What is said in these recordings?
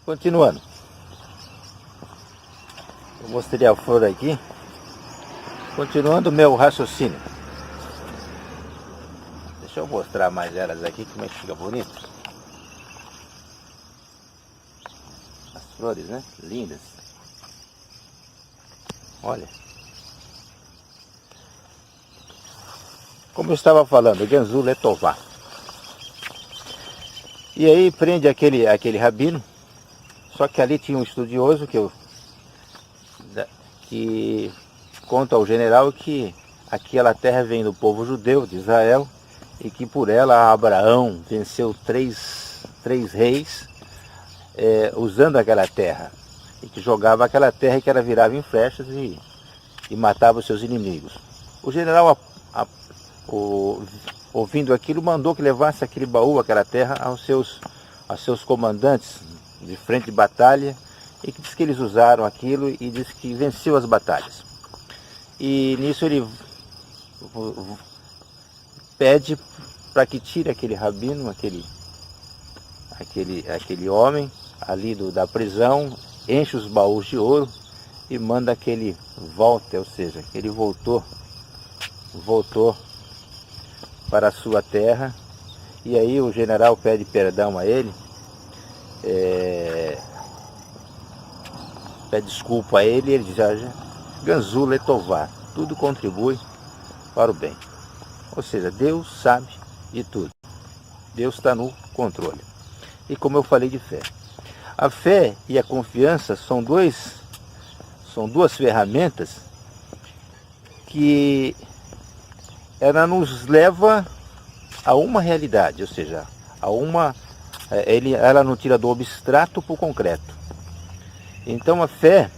Continuando, eu mostrei a flor aqui. Continuando o meu raciocínio. Deixa eu mostrar mais elas aqui, como é que fica bonito. As flores, né? Lindas. Olha. Como eu estava falando, Ganzu Letová. E aí prende aquele rabino. Só que ali tinha um estudioso que conta ao general que aquela terra vem do povo judeu de Israel e que por ela Abraão venceu três reis usando aquela terra, e que jogava aquela terra e que ela virava em flechas e matava os seus inimigos. O general, ouvindo aquilo, mandou que levasse aquele baú, aquela terra, aos seus comandantes de frente de batalha, e que diz que eles usaram aquilo e diz que venceu as batalhas. E nisso ele pede para que tire aquele rabino, aquele homem ali da prisão, enche os baús de ouro e manda que ele volte, ou seja, que ele voltou para a sua terra. E aí o general pede perdão a ele, pede desculpa a ele, e ele diz: Ganzu Letová, tudo contribui para o bem. Ou seja, Deus sabe de tudo. Deus está no controle. E como eu falei de fé, a fé e a confiança são duas ferramentas que ela nos leva a uma realidade, ou seja, ela não tira do abstrato para o concreto. Então a fé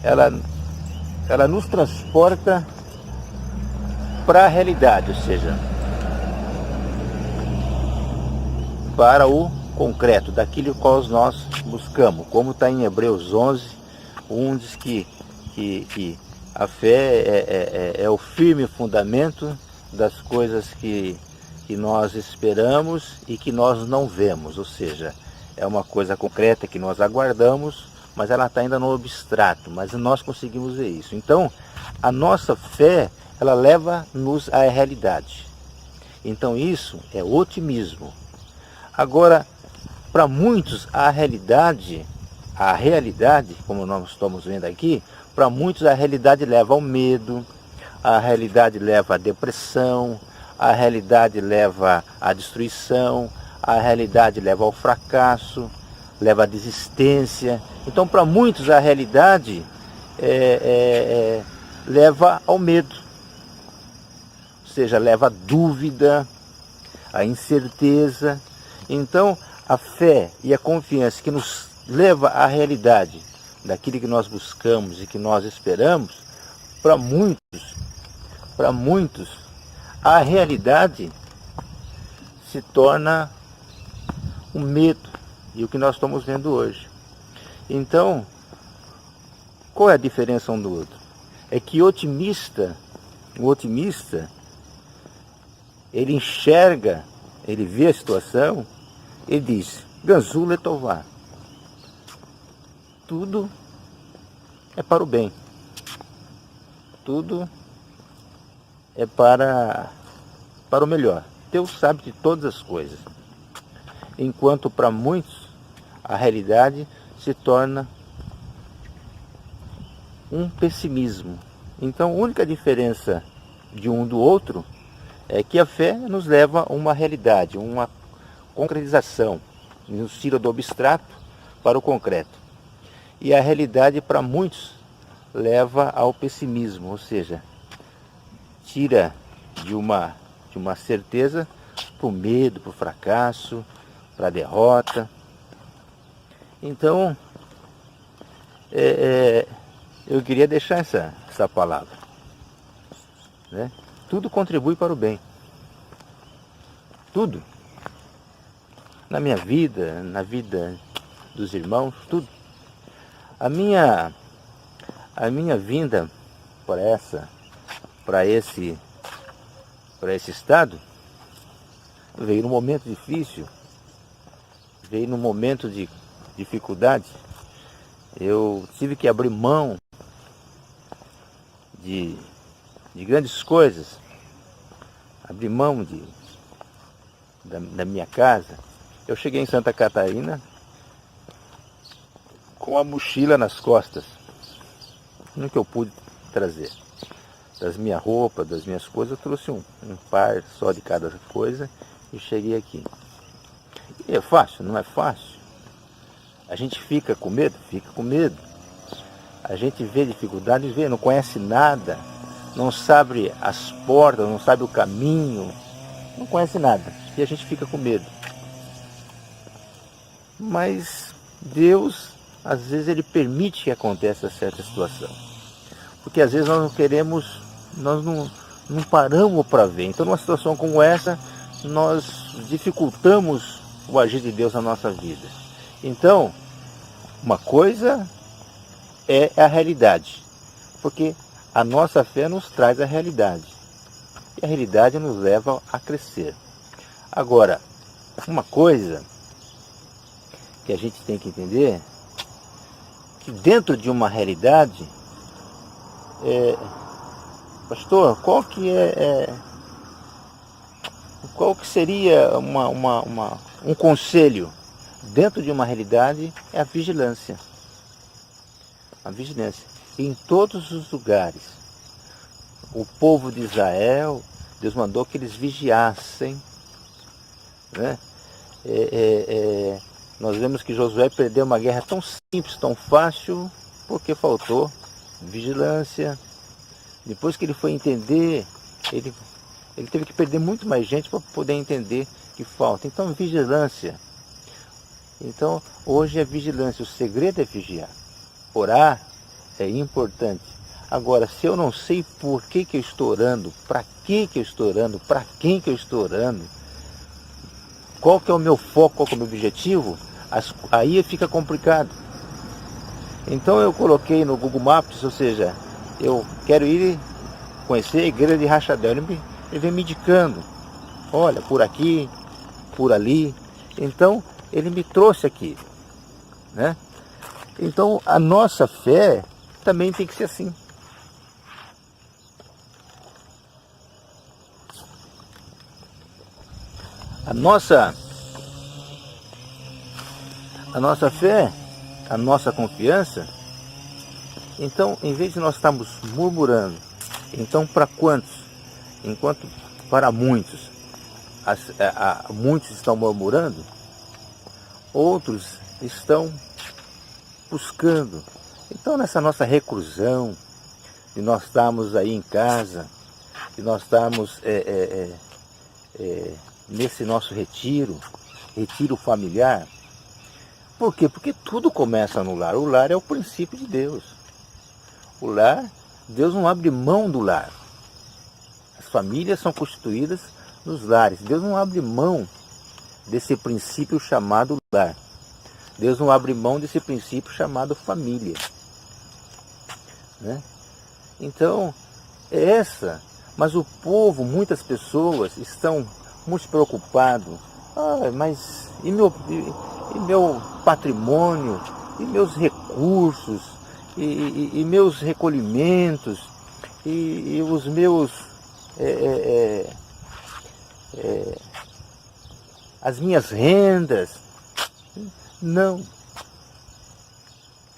ela nos transporta para a realidade, ou seja, para o concreto, daquilo que nós buscamos. Como está em Hebreus 11, diz que a fé é o firme fundamento das coisas que nós esperamos e que nós não vemos, ou seja, é uma coisa concreta que nós aguardamos, mas ela está ainda no abstrato, mas nós conseguimos ver isso. Então, a nossa fé, ela leva-nos à realidade. Então isso é otimismo. Agora, para muitos, a realidade, como nós estamos vendo aqui, para muitos a realidade leva ao medo, a realidade leva à depressão, a realidade leva à destruição, a realidade leva ao fracasso, leva à desistência. Então, para muitos, a realidade leva ao medo, ou seja, leva à dúvida, à incerteza. Então, a fé e a confiança que nos leva à realidade daquilo que nós buscamos e que nós esperamos, para muitos, a realidade se torna um medo, e o que nós estamos vendo hoje. Então, qual é a diferença um do outro? É que o otimista, ele enxerga, ele vê a situação, ele diz: Ganzu Letová, tudo é para o bem, tudo é para o melhor. Deus sabe de todas as coisas. Enquanto para muitos a realidade se torna um pessimismo. Então a única diferença de um do outro é que a fé nos leva a uma realidade, uma concretização, nos tira do abstrato para o concreto. E a realidade para muitos leva ao pessimismo, ou seja, tira de uma certeza para o medo, para o fracasso, para a derrota. Então, eu queria deixar essa palavra, né? Tudo contribui para o bem. Tudo. Na minha vida, na vida dos irmãos, tudo. A minha vinda para esse estado veio num momento difícil, veio num momento de dificuldade. Eu tive que abrir mão de grandes coisas, abrir mão da minha casa. Eu cheguei em Santa Catarina com a mochila nas costas, no que eu pude trazer. Das minhas roupas, das minhas coisas, eu trouxe um par só de cada coisa e cheguei aqui. E é fácil? Não é fácil. A gente fica com medo? Fica com medo. A gente vê dificuldades, vê, não conhece nada, não sabe as portas, não sabe o caminho, não conhece nada. E a gente fica com medo. Mas Deus, às vezes, Ele permite que aconteça certa situação. Porque às vezes nós não queremos, nós não paramos para ver. Então, numa situação como essa, nós dificultamos o agir de Deus na nossa vida. Então, uma coisa é a realidade, porque a nossa fé nos traz a realidade, e a realidade nos leva a crescer. Agora, uma coisa que a gente tem que entender, que dentro de uma realidade, pastor, qual que seria um conselho? Dentro de uma realidade é a vigilância. A vigilância. Em todos os lugares. O povo de Israel, Deus mandou que eles vigiassem. Né? Nós vemos que Josué perdeu uma guerra tão simples, tão fácil, porque faltou vigilância. Depois que ele foi entender, ele teve que perder muito mais gente para poder entender que falta. Então, vigilância. Então, hoje é vigilância, o segredo é vigiar. Orar é importante. Agora, se eu não sei por que eu estou orando, para que eu estou orando, para quem que eu estou orando, qual que é o meu foco, qual que é o meu objetivo, aí fica complicado. Então eu coloquei no Google Maps, ou seja, eu quero ir conhecer a igreja de Rachadel. Ele vem me indicando, olha, por aqui, por ali. Então, ele me trouxe aqui, né? Então, a nossa fé também tem que ser assim. A nossa fé, a nossa confiança, então, em vez de nós estarmos murmurando, então para quantos? Enquanto para muitos, muitos estão murmurando, outros estão buscando. Então, nessa nossa reclusão, de nós estarmos aí em casa, de nós estarmos nesse nosso retiro familiar. Por quê? Porque tudo começa no lar. O lar é o princípio de Deus. O lar, Deus não abre mão do lar. As famílias são constituídas nos lares. Deus não abre mão desse princípio chamado lar. Deus não abre mão desse princípio chamado família. Né? Então, é essa. Mas o povo, muitas pessoas estão muito preocupados. Mas e meu patrimônio? E meus recursos? E meus recolhimentos? E os meus... as minhas rendas? Não.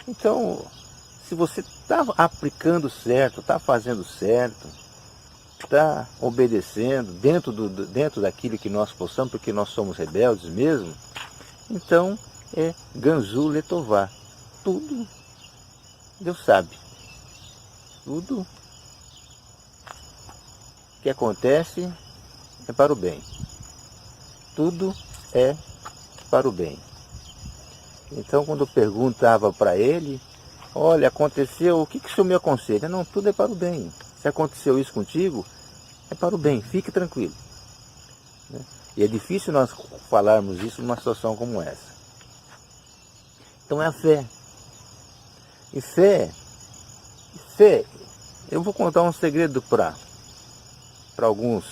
Então, se você está aplicando certo, está fazendo certo, está obedecendo dentro daquilo que nós possamos, porque nós somos rebeldes mesmo, então é Ganzu Letová. Tudo Deus sabe. Tudo que acontece é para o bem. Tudo é para o bem. Então, quando eu perguntava para ele, olha, aconteceu, o que o senhor me aconselha? Não, tudo é para o bem. Se aconteceu isso contigo, é para o bem, fique tranquilo. E é difícil nós falarmos isso numa situação como essa. Então é a fé. E fé, eu vou contar um segredo para alguns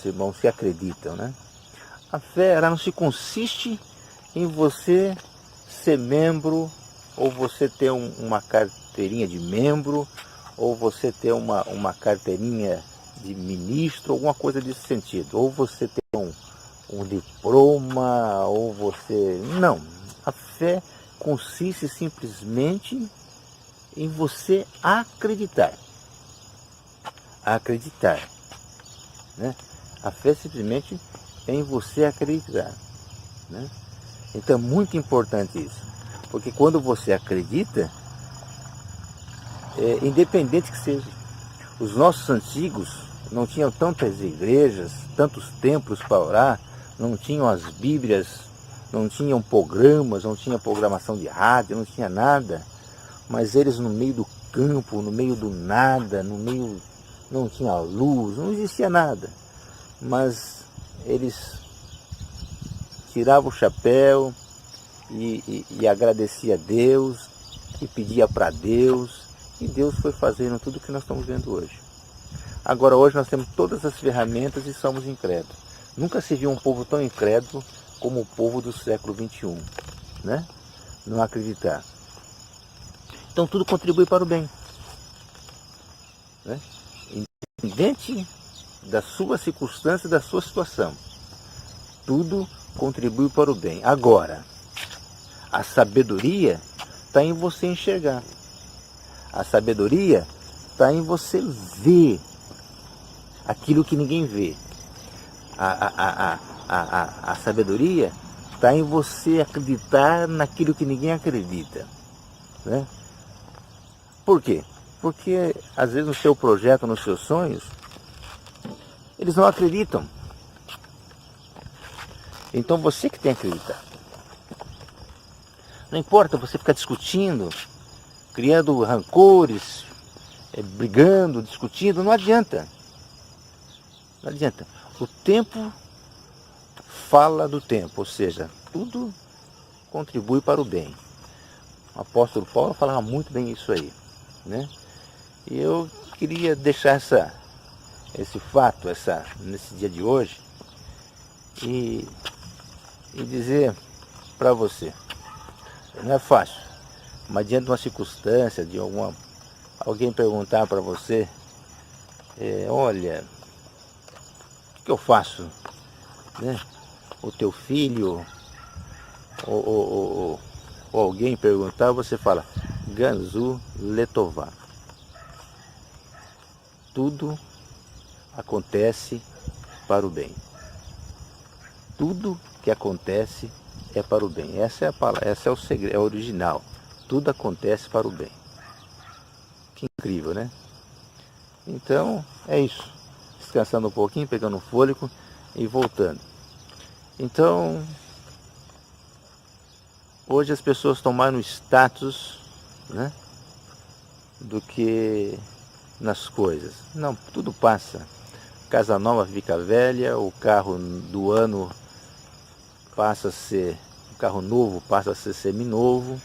irmãos que acreditam, né? A fé, ela não se consiste em você ser membro, ou você ter uma carteirinha de membro, ou você ter uma carteirinha de ministro, alguma coisa desse sentido. Ou você ter um diploma, ou você... Não, a fé consiste simplesmente em você acreditar. Acreditar, né? A fé simplesmente é em você acreditar, né? Então é muito importante isso, porque quando você acredita, independente que seja, os nossos antigos não tinham tantas igrejas, tantos templos para orar, não tinham as Bíblias, não tinham programas, não tinha programação de rádio, não tinha nada, mas eles no meio do campo, no meio do nada, não tinha luz, não existia nada, mas eles tiravam o chapéu e agradecia a Deus e pedia para Deus, e Deus foi fazendo tudo o que nós estamos vendo hoje. Agora hoje nós temos todas as ferramentas e somos incrédulos. Nunca se viu um povo tão incrédulo como o povo do século XXI, né? Não acreditar. Então tudo contribui para o bem, né? Independente da sua circunstância, da sua situação, tudo contribui para o bem. Agora, a sabedoria está em você enxergar. A sabedoria está em você ver aquilo que ninguém vê. A sabedoria está em você acreditar naquilo que ninguém acredita, né? Por quê? Porque às vezes no seu projeto, nos seus sonhos, eles não acreditam. Então você que tem que acreditar. Não importa você ficar discutindo, criando rancores, brigando, discutindo, não adianta. Não adianta. O tempo fala do tempo, ou seja, tudo contribui para o bem. O apóstolo Paulo falava muito bem isso aí, né? E eu queria deixar esse fato, nesse dia de hoje, e dizer para você, não é fácil, mas diante de uma circunstância, alguém perguntar para você, olha, o que eu faço, né? O teu filho, ou alguém perguntar, você fala, Ganzu Letová. Tudo acontece para o bem. Tudo que acontece é para o bem. Essa é a palavra, essa é o segredo, é o original. Tudo acontece para o bem. Que incrível, né? Então, é isso. Descansando um pouquinho, pegando um fôlego e voltando. Então, hoje as pessoas estão mais no status, né, do que nas coisas. Não, tudo passa. Casa nova fica velha, o carro do ano passa a ser, o carro novo passa a ser seminovo,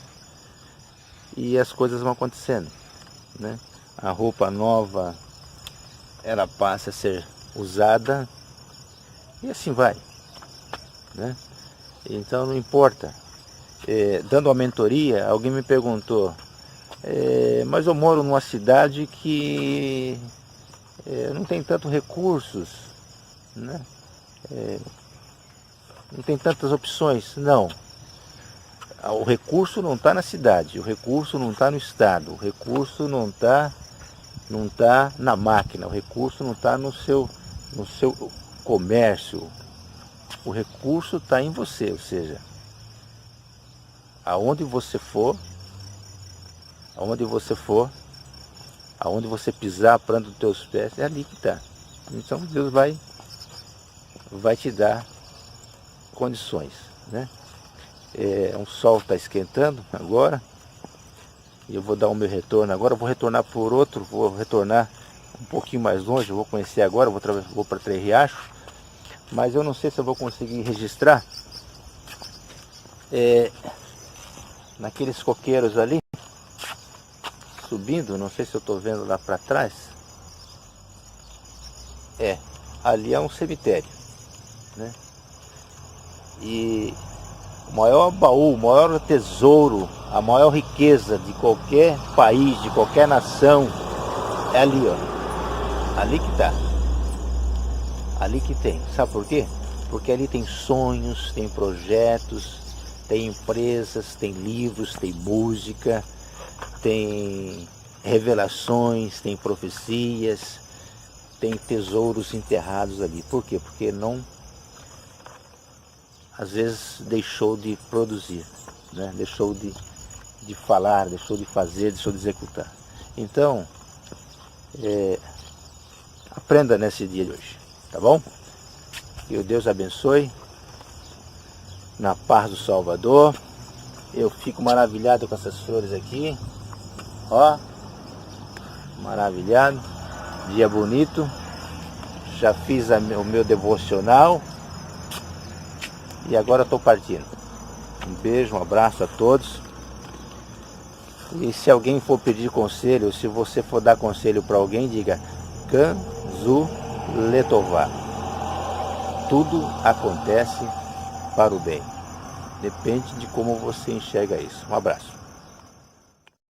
e as coisas vão acontecendo, né? A roupa nova, ela passa a ser usada, e assim vai, né? Então não importa. Dando uma mentoria, alguém me perguntou, mas eu moro numa cidade que não tem tantos recursos, né? Não tem tantas opções. Não. O recurso não está na cidade, o recurso não está no estado, o recurso não está na máquina, o recurso não está no seu comércio. O recurso está em você, ou seja, aonde você for, aonde você pisar a planta dos teus pés, é ali que está. Então Deus vai te dar condições, né? O sol está esquentando agora, e eu vou dar o meu retorno agora. Eu vou retornar por outro, vou retornar um pouquinho mais longe, eu vou conhecer agora, vou para Três Riachos, mas eu não sei se eu vou conseguir registrar naqueles coqueiros ali, subindo, não sei se eu estou vendo lá para trás, ali é um cemitério, né? E O maior baú, o maior tesouro, a maior riqueza de qualquer país, de qualquer nação, é ali, ó. Ali que tá. Ali que tem. Sabe por quê? Porque ali tem sonhos, tem projetos, tem empresas, tem livros, tem música, tem revelações, tem profecias, tem tesouros enterrados ali. Por quê? Porque não, às vezes deixou de produzir, né? Deixou de falar, deixou de fazer, deixou de executar. Então, aprenda nesse dia de hoje, tá bom? Que o Deus abençoe, na paz do Salvador. Eu fico maravilhado com essas flores aqui, ó, maravilhado, dia bonito. Já fiz o meu devocional e agora estou partindo. Um beijo, um abraço a todos. E se alguém for pedir conselho, se você for dar conselho para alguém, diga Kanzu Letová. Tudo acontece para o bem. Depende de como você enxerga isso. Um abraço.